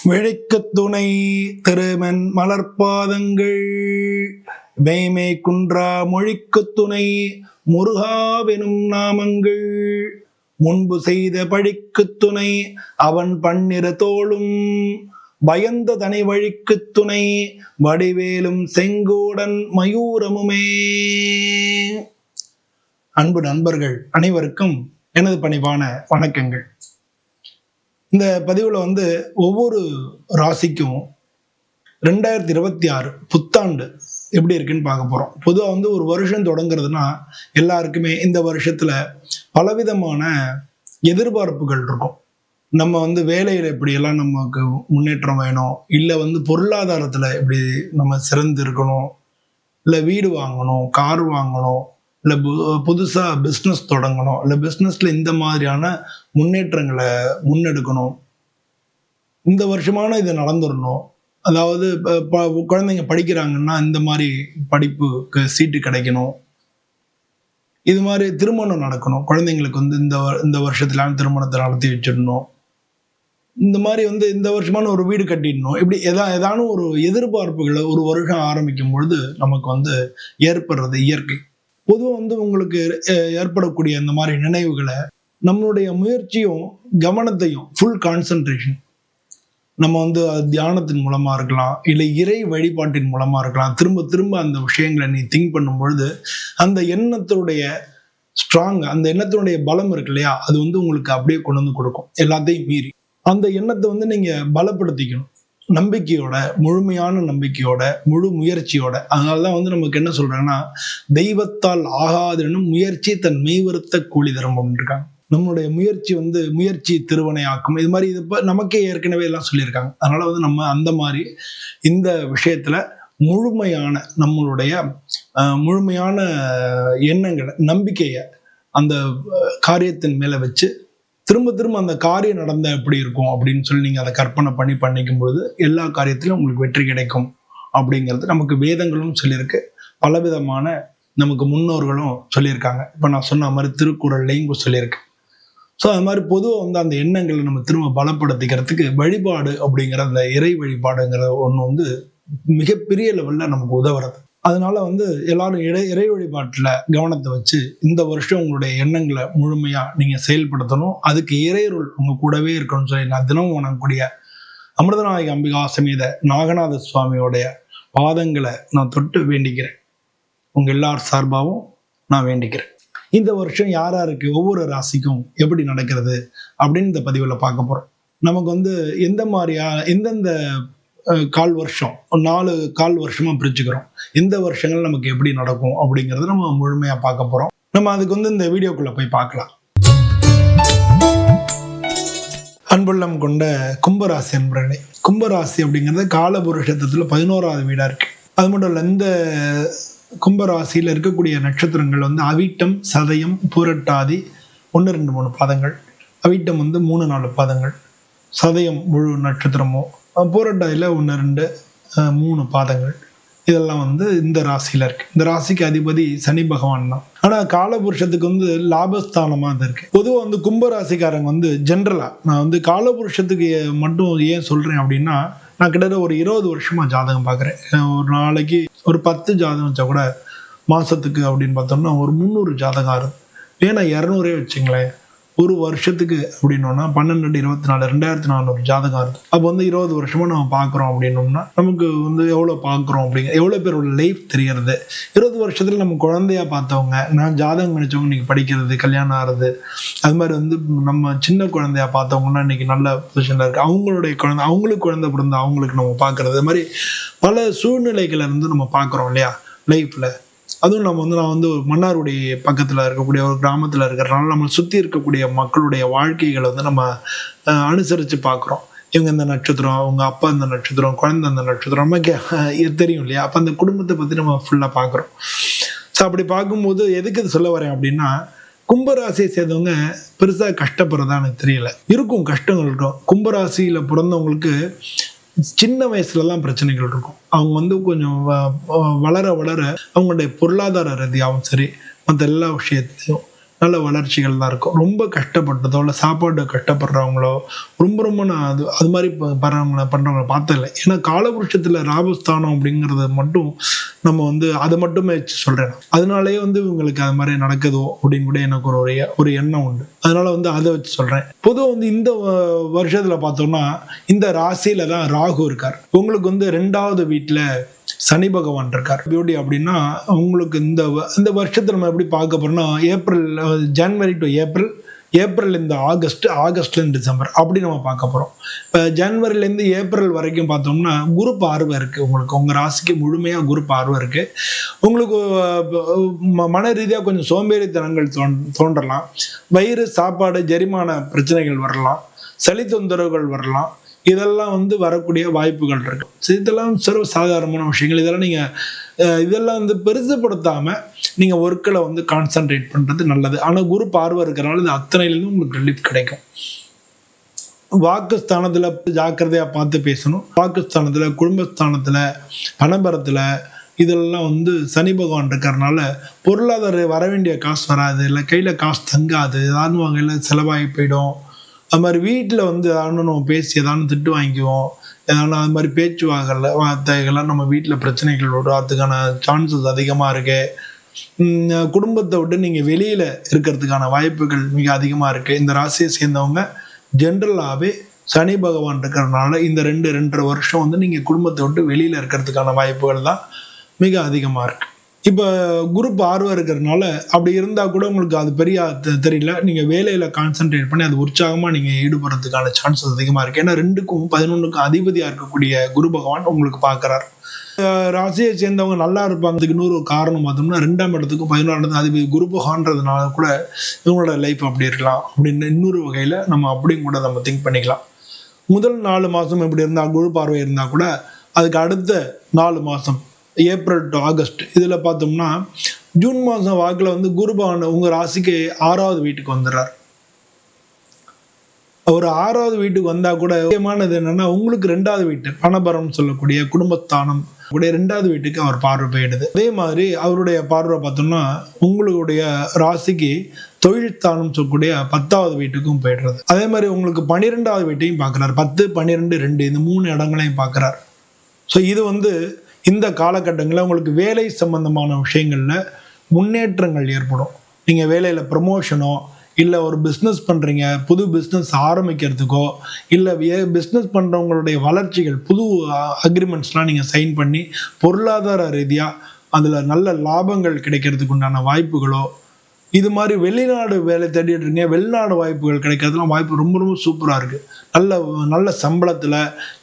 விழிக்குத் துணை திருமென் மலர்பாதங்கள் வேய்மை குன்றா மொழிக்குத் துணை முருகாவெனும் நாமங்கள் முன்பு செய்த பழிக்குத் துணை அவன் பன்னிரு தோளும் பயந்த தனி வழிக்குத் துணை வடிவேலும் செங்கோடன் மயூரமுமே. அன்பு நண்பர்கள் அனைவருக்கும் எனது பணிவான வணக்கங்கள். இந்த பதிவுல ஒவ்வொரு ராசிக்கும் 2026 புத்தாண்டு எப்படி இருக்குன்னு பார்க்க போறோம். பொதுவாக ஒரு வருஷம் தொடங்குறதுன்னா எல்லாருக்குமே இந்த வருஷத்துல பலவிதமான எதிர்பார்ப்புகள் இருக்கும். நம்ம வேலையில எப்படியெல்லாம் நமக்கு முன்னேற்றம் வேணும், இல்லை பொருளாதாரத்துல எப்படி நம்ம சிறந்து இருக்கணும், இல்லை வீடு வாங்கணும், கார் வாங்கணும், இல்லை புதுசா பிஸ்னஸ் தொடங்கணும், இல்லை பிஸ்னஸ்ல இந்த மாதிரியான முன்னேற்றங்களை முன்னெடுக்கணும், இந்த வருஷமான இது நடந்துடணும். அதாவது குழந்தைங்க படிக்கிறாங்கன்னா இந்த மாதிரி படிப்புக்கு சீட்டு கிடைக்கணும், இது மாதிரி திருமணம் நடக்கணும், குழந்தைங்களுக்கு இந்த வருஷத்துல திருமணத்தை நடத்தி வச்சிடணும், இந்த மாதிரி இந்த வருஷமான ஒரு வீடு கட்டிடணும். இப்படி ஏதானும் ஒரு எதிர்பார்ப்புகளை ஒரு வருஷம் ஆரம்பிக்கும் பொழுது நமக்கு ஏற்படுறது இயற்கை. பொதுவாக உங்களுக்கு ஏற்படக்கூடிய இந்த மாதிரி நினைவுகளை நம்மளுடைய முயற்சியும் கவனத்தையும் ஃபுல் கான்சன்ட்ரேஷன் நம்ம தியானத்தின் மூலமா இருக்கலாம், இல்லை இறை வழிபாட்டின் மூலமா இருக்கலாம். திரும்ப திரும்ப அந்த விஷயங்களை நீ திங்க் பண்ணும் பொழுது அந்த எண்ணத்தினுடைய ஸ்ட்ராங், அந்த எண்ணத்தினுடைய பலம் இருக்கு இல்லையா, அது உங்களுக்கு அப்படியே கொண்டு கொடுக்கும். எல்லாத்தையும் மீறி அந்த எண்ணத்தை நீங்க பலப்படுத்திக்கணும், நம்பிக்கையோட, முழுமையான நம்பிக்கையோட, முழு முயற்சியோட. அதனாலதான் நமக்கு என்ன சொல்றாங்கன்னா, தெய்வத்தால் ஆகாதெனும் முயற்சி தன் மெய்வருத்த கூலி தரும் இருக்காங்க. நம்மளுடைய முயற்சி முயற்சி திருவனை ஆக்கும். இது மாதிரி நமக்கே ஏற்கனவே எல்லாம் சொல்லியிருக்காங்க. அதனால நம்ம அந்த மாதிரி இந்த விஷயத்துல முழுமையான நம்மளுடைய முழுமையான எண்ணங்களை, நம்பிக்கைய அந்த காரியத்தின் மேல வச்சு திரும்ப திரும்ப அந்த காரியம் நடந்தா எப்படி இருக்கும் அப்படின்னு சொல்லி நீங்க அதை கற்பனை பண்ணிக்கும் பொழுது எல்லா காரியத்திலும் உங்களுக்கு வெற்றி கிடைக்கும் அப்படிங்கிறது நமக்கு வேதங்களும் சொல்லியிருக்கு, பலவிதமான நமக்கு முன்னோர்களும் சொல்லியிருக்காங்க. இப்ப நான் சொன்ன மாதிரி திருக்குறள்லையும் சொல்லியிருக்கு. ஸோ அது மாதிரி பொதுவாக அந்த எண்ணங்களை நம்ம திரும்ப பலப்படுத்திக்கிறதுக்கு வழிபாடு அப்படிங்கிற அந்த இறை வழிபாடுங்கிற ஒன்று மிகப்பெரிய லெவல்ல நமக்கு உதவுறது. அதனால எல்லாரும் இறை வழிபாட்டுல கவனத்தை வச்சு இந்த வருஷம் உங்களுடைய எண்ணங்களை முழுமையா நீங்க செயல்படுத்தணும். அதுக்கு இறையருள் உங்க கூடவே இருக்கணும்னு சொல்லி நான் தினமும் வணங்கக்கூடிய அமிர்தநாயகி அம்பிகா சமேத நாகநாத சுவாமியோடைய பாதங்களை நான் தொட்டு வேண்டிக்கிறேன். உங்க எல்லார் சார்பாகவும் நான் வேண்டிக்கிறேன். இந்த வருஷம் யாருக்கு ஒவ்வொரு ராசிக்கும் எப்படி நடக்கிறது அப்படின்னு இந்த பதிவுல பார்க்க போறோம். நமக்கு எந்த மாதிரியா எந்தெந்த கால் வருஷம் 4 கால் வருஷமா பிரிச்சுக்கிறோம், எந்த வருஷங்கள் நமக்கு எப்படி நடக்கும் அப்படிங்கறத நம்ம முழுமையா பார்க்க போறோம். நம்ம அதுக்கு இந்த வீடியோக்குள்ள போய் பார்க்கலாம். அன்புள்ளம் கொண்ட கும்பராசி அன்பர்களே, கும்பராசி அப்படிங்கிறது காலபுருஷத்துல 11வது வீடா இருக்கு. அது மட்டும் இல்ல, இந்த கும்பராசியில இருக்கக்கூடிய நட்சத்திரங்கள் அவிட்டம், சதயம், பூரட்டாதி 1, 2, 3 பாதங்கள், அவிட்டம் 3, 4 பாதங்கள், சதயம் முழு நட்சத்திரமும், பூரட்டாதியில 1, 2, 3 பாதங்கள். இதெல்லாம் இந்த ராசியில இருக்கு. இந்த ராசிக்கு அதிபதி சனி பகவான் தான். ஆனா காலபுருஷத்துக்கு லாபஸ்தானமா அது இருக்கு. பொதுவா கும்பராசிக்காரங்க ஜென்ரலா நான் காலபுருஷத்துக்கு மட்டும் ஏன் சொல்றேன் அப்படின்னா, நான் கிட்டத்தட்ட ஒரு 20 வருஷமா ஜாதகம் பார்க்குறேன். ஒரு நாளைக்கு ஒரு 10 ஜாதகம் வச்சா கூட மாசத்துக்கு அப்படின்னு பார்த்தோம்னா ஒரு 300 ஜாதகம் ஆகுது. ஏன்னா 200 வச்சுங்களேன், ஒரு வருஷத்துக்கு அப்படின்னோம்னா 12, 24, 2400 ஜாதகம் ஆகுது. அப்போ 20 வருஷமா நம்ம பார்க்குறோம் அப்படின்னோம்னா நமக்கு எவ்வளோ பார்க்குறோம் அப்படிங்கிற, எவ்வளோ பேரோட லைஃப் தெரியறது. 20 வருஷத்துல நம்ம குழந்தையா பார்த்தவங்க, நான் ஜாதகம் நினைச்சவங்க இன்னைக்கு படிக்கிறது, கல்யாணம் ஆகிறது, அது மாதிரி நம்ம சின்ன குழந்தையா பார்த்தவங்கன்னா இன்னைக்கு நல்ல பொசிஷன்ல இருக்கு. அவங்களுக்கு குழந்தை பிறந்த அவங்களுக்கு நம்ம பார்க்கறது, அது மாதிரி பல சூழ்நிலைகளை நம்ம பார்க்குறோம் இல்லையா லைஃப்ல. அதுவும் நம்ம நான் ஒரு மன்னாருடைய பக்கத்துல இருக்கக்கூடிய ஒரு கிராமத்துல இருக்கிறதுனால நம்ம சுத்தி இருக்கக்கூடிய மக்களுடைய வாழ்க்கைகளை நம்ம அனுசரிச்சு பார்க்குறோம். இவங்க இந்த நட்சத்திரம், அவங்க அப்பா இந்த நட்சத்திரம், குழந்தை இந்த நட்சத்திரம், நமக்கு தெரியும் இல்லையா. அப்ப அந்த குடும்பத்தை பத்தி நம்ம ஃபுல்லா பார்க்குறோம். ஸோ அப்படி பார்க்கும்போது எதுக்கு இது சொல்ல வரேன் அப்படின்னா, கும்பராசியை சேர்ந்தவங்க பெருசா கஷ்டப்படுறதா எனக்கு தெரியல. இருக்கும், கஷ்டங்கள் இருக்கும். கும்பராசியில பிறந்தவங்களுக்கு சின்ன வயசுலலாம் பிரச்சனைகள் இருக்கும். அவங்க கொஞ்சம் வளர வளர அவங்களுடைய பொருளாதார ரீதியாகவும் சரி, மற்ற எல்லா விஷயத்தையும் நல்ல வளர்ச்சிகள் தான் இருக்கும். ரொம்ப கஷ்டப்பட்டதோ இல்லை சாப்பாடு கஷ்டப்படுறவங்களோ ரொம்ப நான் அது மாதிரி பண்றவங்கள பார்த்ததில்லை. ஏன்னா காலபுருஷத்துல ராபஸ்தானம் அப்படிங்கிறத மட்டும் நம்ம வந்து அதை மட்டுமே வச்சு சொல்றேன். அதனாலேயே வந்து இவங்களுக்கு அது மாதிரி நடக்குதோ அப்படின்னு கூட எனக்கு ஒரு எண்ணம் உண்டு. அதனால வந்து அதை வச்சு சொல்றேன். பொதுவாக வந்து இந்த வருஷத்துல பார்த்தோம்னா இந்த ராசியில தான் ராகு இருக்கார். உங்களுக்கு வந்து 2வது வீட்டுல சனி பகவான் இருக்கார். பியூட்டி அப்படின்னா உங்களுக்கு இந்த வருஷத்துல நம்ம எப்படி பார்க்க போறோம்னா ஜனவரி டு ஏப்ரல் இந்த ஆகஸ்ட்ல இருந்து டிசம்பர் அப்படி நம்ம பார்க்க போறோம். இப்போ ஜனவரிலேருந்து ஏப்ரல் வரைக்கும் பார்த்தோம்னா குரு பார்வை இருக்கு. உங்களுக்கு உங்க ராசிக்கு முழுமையா குரு பார்வை இருக்கு. உங்களுக்கு மன ரீதியாக கொஞ்சம் சோம்பேறித்தனங்கள் தோன்றலாம். வயிறு சாப்பாடு ஜெரிமான பிரச்சனைகள் வரலாம். சளி தொந்தரவுகள் வரலாம். இதெல்லாம் வந்து வரக்கூடிய வாய்ப்புகள் இருக்கு. இதெல்லாம் சர்வ சாதாரணமான விஷயங்கள். இதெல்லாம் வந்து பெருசுப்படுத்தாம நீங்க ஒர்க்கில் வந்து கான்சென்ட்ரேட் பண்றது நல்லது. ஆனா குரு பார்வை இருக்கிறனால இது அத்தனையிலிருந்து உங்களுக்கு ரிலீஃப் கிடைக்கும். வாக்குஸ்தானத்துல ஜாக்கிரதையா பார்த்து பேசணும். வாக்குஸ்தானத்துல, குடும்பஸ்தானத்துல, பணபரத்துல இதெல்லாம் வந்து சனி பகவான் இருக்கிறதுனால பொருளாதார வர வேண்டிய காசு வராது, இல்லை கையில காசு தங்காது, ஏதாவது வகையில் செலவாகி போயிடும். அது மாதிரி வீட்டில் வந்து ஏதாவது நம்ம பேசி ஏதாவது திட்டு வாங்கிக்குவோம். ஏதாவது அது மாதிரி வார்த்தைகள்லாம் நம்ம வீட்டில் பிரச்சனைகள் வர்றதுக்கான சான்சஸ் அதிகமாக இருக்கு. குடும்பத்தை விட்டு நீங்கள் வெளியில் இருக்கிறதுக்கான வாய்ப்புகள் மிக அதிகமாக இருக்குது. இந்த ராசியை சேர்ந்தவங்க ஜென்ரலாகவே சனி பகவான் இருக்கிறதுனால இந்த 2-2.5 வருஷம் வந்து நீங்கள் குடும்பத்தை விட்டு வெளியில் இருக்கிறதுக்கான வாய்ப்புகள் தான் மிக அதிகமாக இருக்குது. இப்போ குரு பார்வை இருக்கிறதுனால அப்படி இருந்தால் கூட உங்களுக்கு அது பெரிய தெரியல. நீங்கள் வேலையில் கான்சென்ட்ரேட் பண்ணி அது உற்சாகமாக நீங்கள் ஈடுபடுறதுக்கான சான்சஸ் அதிகமாக இருக்குது. ஏன்னா 2க்கும் 11க்கும் அதிபதியாக இருக்கக்கூடிய குரு பகவான் உங்களுக்கு பார்க்குறார். ராசியை சேர்ந்தவங்க நல்லா இருப்பாங்க. இன்னொரு காரணம் பார்த்தோம்னா 2ஆம் இடத்துக்கும் 11ஆம் இடத்துக்கும் அதிபதி குரு பகவான்றதுனால கூட இவங்களோட லைஃப் அப்படி இருக்கலாம் அப்படின்னு இன்னொரு வகையில் நம்ம அப்படியும் கூட நம்ம திங்க் பண்ணிக்கலாம். முதல் 4 மாதம் எப்படி இருந்தால் குரு பார்வை இருந்தால் கூட அதுக்கு அடுத்த 4 மாதம் ஏப்ரல் டு ஆகஸ்ட் இதில் பார்த்தோம்னா ஜூன் மாதம் வாக்கில் வந்து குரு பகவான் உங்கள் ராசிக்கு 6வது வீட்டுக்கு வந்துடுறார். ஒரு 6வது வீட்டுக்கு வந்தால் கூட முக்கியமானது என்னன்னா உங்களுக்கு 2வது வீட்டு பணபரம் சொல்லக்கூடிய குடும்பஸ்தானம் கூடிய 2வது வீட்டுக்கு அவர் பார்வை போயிடுது. அதே மாதிரி அவருடைய பார்வை பார்த்தோம்னா உங்களுடைய ராசிக்கு தொழில் ஸ்தானம் சொல்லக்கூடிய 10வது வீட்டுக்கும் போயிடுறது. அதே மாதிரி உங்களுக்கு 12வது வீட்டையும் பார்க்குறாரு. 10, 12, 2 இந்த 3 இடங்களையும் பார்க்குறாரு. ஸோ இது வந்து இந்த காலகட்டங்களில் உங்களுக்கு வேலை சம்பந்தமான விஷயங்களில் முன்னேற்றங்கள் ஏற்படும். நீங்கள் வேலையில் ப்ரமோஷனோ இல்லை ஒரு பிஸ்னஸ் பண்ணுறீங்க, புது பிஸ்னஸ் ஆரம்பிக்கிறதுக்கோ இல்லை பிஸ்னஸ் பண்ணுறவங்களுடைய வளர்ச்சிகள், புது அக்ரிமெண்ட்ஸ்லாம் நீங்கள் சைன் பண்ணி பொருளாதார ரீதியாக அதில் நல்ல லாபங்கள் கிடைக்கிறதுக்கு உண்டான வாய்ப்புகளோ, இது மாதிரி வெளிநாடு வேலை தேடிட்டு இருக்கீங்க, வெளிநாடு வாய்ப்புகள் கிடைக்கிறதுலாம் வாய்ப்பு ரொம்ப சூப்பராக இருக்குது. நல்ல சம்பளத்தில்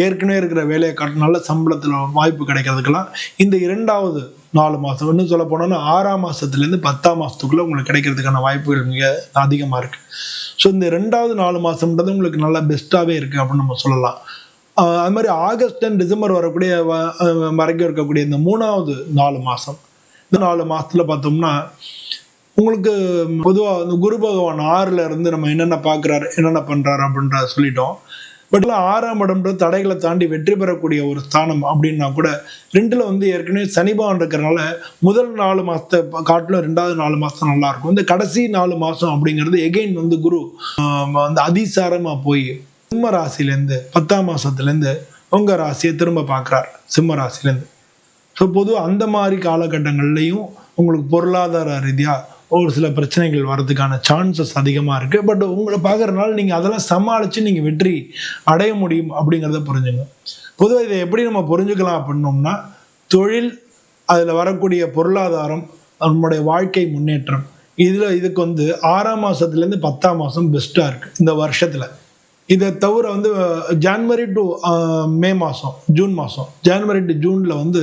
ஏற்கனவே இருக்கிற வேலையை காட்ட நல்ல சம்பளத்தில் வாய்ப்பு கிடைக்கிறதுக்கெல்லாம் இந்த 2வது 4 மாதம், இன்னும் சொல்ல போனோம்னா 6ஆம் மாதத்துலேருந்து 10ஆம் மாதத்துக்குள்ளே உங்களுக்கு கிடைக்கிறதுக்கான வாய்ப்புகள் மிக அதிகமாக இருக்குது. ஸோ இந்த 2வது 4 மாதம்ன்றது உங்களுக்கு நல்லா பெஸ்ட்டாகவே இருக்குது அப்படின்னு நம்ம சொல்லலாம். அது மாதிரி ஆகஸ்ட் அண்ட் டிசம்பர் வரக்கூடிய வரைக்கும் இருக்கக்கூடிய இந்த 3வது 4 மாதம், இந்த 4 மாதத்தில் பார்த்தோம்னா உங்களுக்கு பொதுவாக இந்த குரு பகவான் 6ல் இருந்து நம்ம என்னென்ன பார்க்குறாரு, என்னென்ன பண்ணுறாரு அப்படின்ற சொல்லிட்டோம். பட் 6ஆம் இடம்ன்றது தடைகளை தாண்டி வெற்றி பெறக்கூடிய ஒரு ஸ்தானம் அப்படின்னா கூட 2ல் வந்து ஏற்கனவே சனி பகவான் இருக்கிறனால முதல் 4 மாதத்தை காட்டிலும் 2வது 4 மாதம் நல்லா இருக்கும். இந்த கடைசி 4 மாதம் அப்படிங்கிறது எகெயின் வந்து குரு வந்து அதிசாரமாக போய் சிம்ம ராசிலேருந்து 10ஆம் மாதத்துலேருந்து உங்கள் ராசியை திரும்ப பார்க்குறார் சிம்ம ராசிலேருந்து. ஸோ பொதுவாக அந்த மாதிரி காலகட்டங்கள்லையும் உங்களுக்கு பொருளாதார ரீதியாக ஒரு சில பிரச்சனைகள் வர்றதுக்கான சான்சஸ் அதிகமாக இருக்குது. பட் உங்களை பார்க்குறதுனால நீங்கள் அதெல்லாம் சமாளித்து நீங்கள் வெற்றி அடைய முடியும் அப்படிங்கிறத புரிஞ்சுங்க. பொதுவாக இதை எப்படி நம்ம புரிஞ்சுக்கலாம் அப்படின்னோம்னா, தொழில், அதில் வரக்கூடிய பொருளாதாரம், நம்மளுடைய வாழ்க்கை முன்னேற்றம், இதுக்கு வந்து 6ஆம் மாதத்துலேருந்து 10ஆம் மாதம் பெஸ்ட்டாக இருக்குது இந்த வருஷத்தில். இதை தவிர வந்து ஜான்வரி டு மே மாதம், ஜூன் மாதம், ஜான்வரி டு ஜூனில் வந்து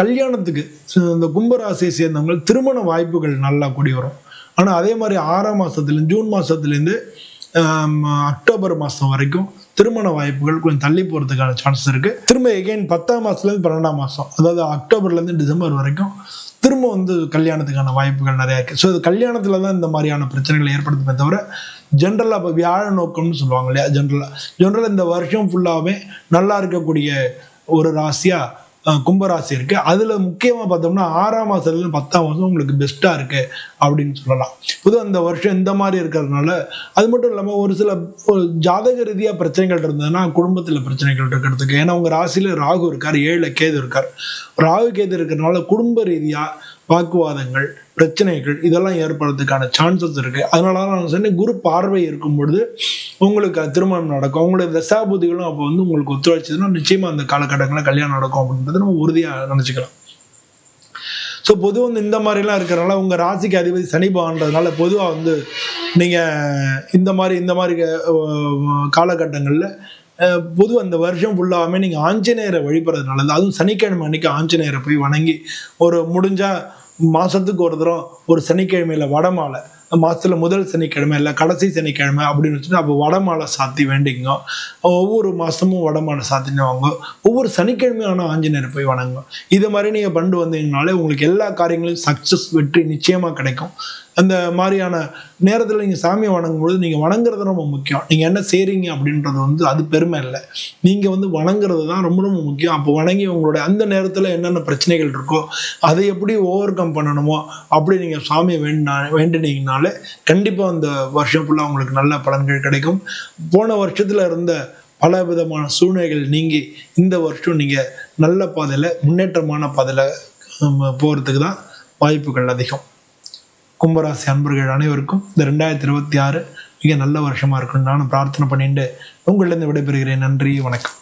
கல்யாணத்துக்கு இந்த கும்பராசியை சேர்ந்தவங்க திருமண வாய்ப்புகள் நல்லா கூடி வரும். ஆனால் அதே மாதிரி 6ஆம் மாதத்துலேருந்து ஜூன் மாதத்துலேருந்து அக்டோபர் மாதம் வரைக்கும் திருமண வாய்ப்புகள் கொஞ்சம் தள்ளி போகிறதுக்கான சான்சஸ் இருக்குது. திரும்ப எகெயின் 10ஆம் மாதத்துலேருந்து 12ஆம் மாதம், அதாவது அக்டோபர்லேருந்து டிசம்பர் வரைக்கும் திரும்ப வந்து கல்யாணத்துக்கான வாய்ப்புகள் நிறையா இருக்குது. ஸோ இது கல்யாணத்தில் தான் இந்த மாதிரியான பிரச்சனைகள் ஏற்படுத்துமே தவிர ஜென்ரலாக இப்போ வியாழ நோக்கம்னு சொல்லுவாங்க இல்லையா, ஜென்ரலாக இந்த வருஷம் ஃபுல்லாகவே நல்லா இருக்கக்கூடிய ஒரு ராசியாக கும்பராசி இருக்கு. அதுல முக்கியமா பார்த்தோம்னா 6ஆம் மாசத்துல 10ஆம் மாசம் உங்களுக்கு பெஸ்டா இருக்கு அப்படின்னு சொல்லலாம். பொதுவா அந்த வருஷம் இந்த மாதிரி இருக்கிறதுனால, அது மட்டும் இல்லாம ஒரு சில ஜாதக ரீதியா பிரச்சனைகள் இருந்ததுன்னா குடும்பத்துல பிரச்சனைகள் இருக்கிறதுக்கு, ஏன்னா உங்க ராசியில ராகு இருக்காரு, 7ல கேது இருக்காரு. ராகு கேது இருக்கிறதுனால குடும்ப ரீதியா வாக்குவாதங்கள், பிரச்சனைகள் இதெல்லாம் ஏற்படுறதுக்கான சான்சஸ் இருக்கு. அதனால தான் நான் சொன்னேன், குரு பார்வை இருக்கும் பொழுது உங்களுக்கு திருமணம் நடக்கும். உங்களுடைய தசாபுதிகளும் அப்போ வந்து உங்களுக்கு ஒத்துழைச்சதுன்னா நிச்சயமா அந்த காலகட்டங்களில் கல்யாணம் நடக்கும் அப்படின்றத நம்ம உறுதியா நினைச்சுக்கலாம். ஸோ பொதுவாக வந்து இந்த மாதிரிலாம் இருக்கிறனால உங்க ராசிக்கு அதிபதி சனி பகவான்றதுனால பொதுவாக வந்து நீங்க இந்த மாதிரி காலகட்டங்களில் பொதுவாக அந்த வருஷம் ஃபுல்லாகவே நீங்கள் ஆஞ்சநேயரை வழிபடுறது நல்லது. அதுவும் சனிக்கிழமை அன்னைக்கு ஆஞ்சநேயரை போய் வணங்கி ஒரு முடிஞ்சா மாசத்துக்கு ஒரு தரம் ஒரு சனிக்கிழமையில வடமாலை, மாசத்துல முதல் சனிக்கிழமை இல்லை கடைசி சனிக்கிழமை அப்படின்னு வச்சுட்டு அப்போ வடமாலை சாத்தி வேண்டிங்க. ஒவ்வொரு மாசமும் வடமாலை சாத்தின்னு வாங்க. ஒவ்வொரு சனிக்கிழமையான ஆஞ்சநேயரை போய் வணங்குங்க. இது மாதிரி நீங்க பண்ணிட்டு வந்தீங்கனாலே உங்களுக்கு எல்லா காரியங்களையும் சக்சஸ் வெற்றி நிச்சயமா கிடைக்கும். அந்த மாதிரியான நேரத்தில் நீங்கள் சாமியை வணங்கும்போது நீங்கள் வணங்குறது ரொம்ப முக்கியம். நீங்கள் என்ன செய்கிறீங்க அப்படின்றது வந்து அது பெருமை இல்லை, நீங்கள் வந்து வணங்குறது தான் ரொம்ப ரொம்ப முக்கியம். அப்போ வணங்கி உங்களுடைய அந்த நேரத்தில் என்னென்ன பிரச்சனைகள் இருக்கோ அதை எப்படி ஓவர் கம் பண்ணணுமோ அப்படி நீங்கள் சாமியை வேண்டினீங்கனாலே கண்டிப்பாக அந்த வருஷம் ஃபுல்லாக உங்களுக்கு நல்ல பலன்கள் கிடைக்கும். போன வருஷத்தில் இருந்த பல விதமான சூழ்நிலைகள் நீங்கி இந்த வருஷம் நீங்கள் நல்ல பாதையில் முன்னேற்றமான பாதையில் போகிறதுக்கு தான் வாய்ப்புகள் அதிகம். கும்பராசி அன்பர்கள் அனைவருக்கும் இந்த 2026 மிக நல்ல வருஷமா இருக்குன்னு நானும் பிரார்த்தனை பண்ணிட்டு உங்களிடம் விடைபெறுகிறேன். நன்றி, வணக்கம்.